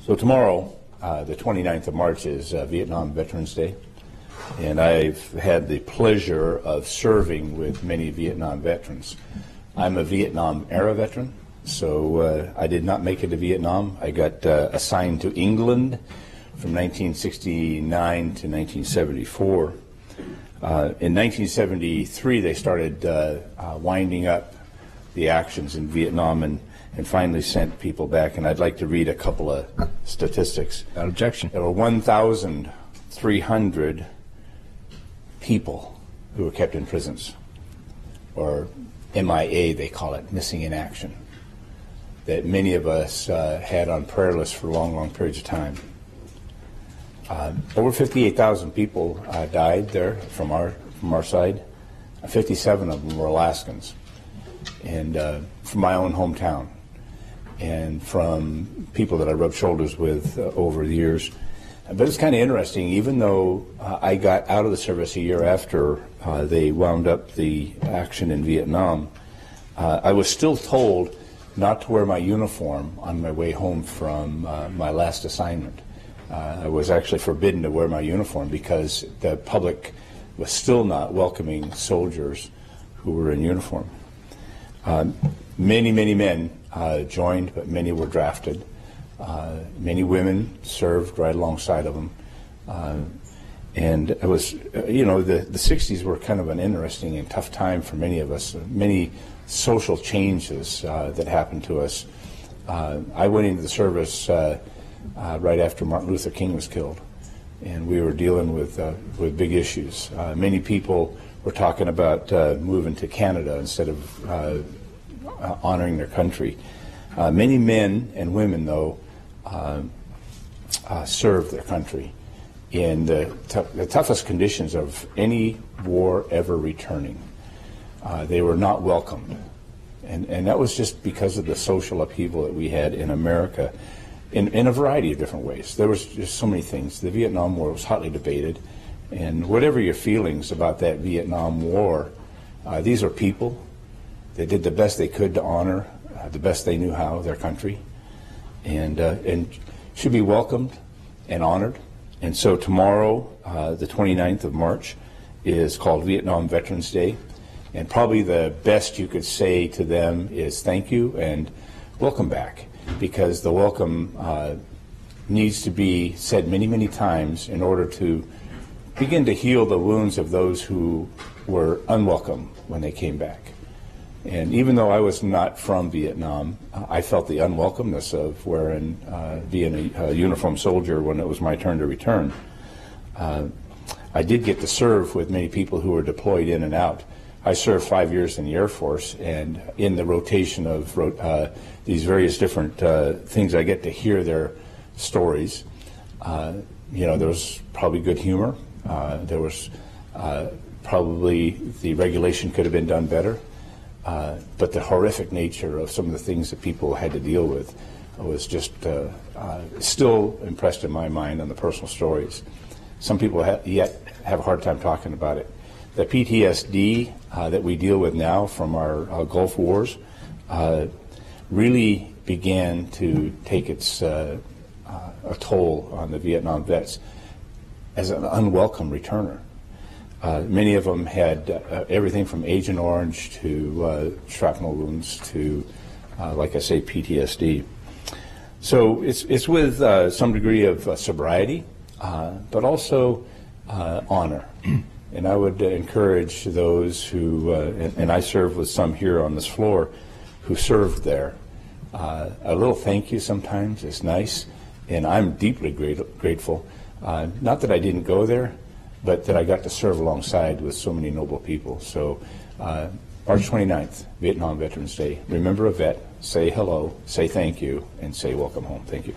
So tomorrow, the 29th of March, is Vietnam Veterans Day, and I've had the pleasure of serving with many Vietnam veterans. I'm a Vietnam-era veteran, so I did not make it to Vietnam. I got assigned to England from 1969 to 1974. In 1973, they started winding up the actions in Vietnam and finally sent people back. And I'd like to read a couple of statistics. Without objection. There were 1,300 people who were kept in prisons, or MIA they call it, missing in action, that many of us had on prayer lists for long, long periods of time. Over 58,000 people died there from our side. 57 of them were Alaskans, and from my own hometown, and from people that I rubbed shoulders with over the years. But it's kind of interesting, even though I got out of the service a year after they wound up the action in Vietnam, I was still told not to wear my uniform on my way home from my last assignment. I was actually forbidden to wear my uniform because the public was still not welcoming soldiers who were in uniform. Many, many men joined, but many were drafted. Many women served right alongside of them. And it was, you know, the 60s were kind of an interesting and tough time for many of us. Many social changes that happened to us. I went into the service right after Martin Luther King was killed, and we were dealing with big issues. Many people were talking about moving to Canada instead of honoring their country. Many men and women, though, served their country in the toughest conditions of any war ever returning. They were not welcomed, and that was just because of the social upheaval that we had in America in a variety of different ways. There was just so many things. The Vietnam War was hotly debated, and whatever your feelings about that Vietnam War, these are people. They did the best they could to honor the best they knew how their country, and should be welcomed and honored. And so tomorrow, the 29th of March, is called Vietnam Veterans Day, and probably the best you could say to them is thank you and welcome back, because the welcome needs to be said many, many times in order to begin to heal the wounds of those who were unwelcome when they came back. And even though I was not from Vietnam, I felt the unwelcomeness of being a uniformed soldier when it was my turn to return. I did get to serve with many people who were deployed in and out. I served 5 years in the Air Force, and in the rotation of these various different things, I get to hear their stories. You know, there was probably good humor. There was probably the regulation could have been done better. But the horrific nature of some of the things that people had to deal with was just still impressed in my mind on the personal stories. Some people yet have a hard time talking about it. The PTSD that we deal with now from our Gulf Wars really began to take its a toll on the Vietnam vets as an unwelcome returner. Many of them had everything from Agent Orange to shrapnel wounds to, like I say, PTSD. So it's with some degree of sobriety, but also honor. And I would encourage those who, and I serve with some here on this floor, who served there. A little thank you sometimes is nice, and I'm deeply grateful. Not that I didn't go there, but that I got to serve alongside with so many noble people. So March 29th, Vietnam Veterans Day. Remember a vet, say hello, say thank you, and say welcome home. Thank you.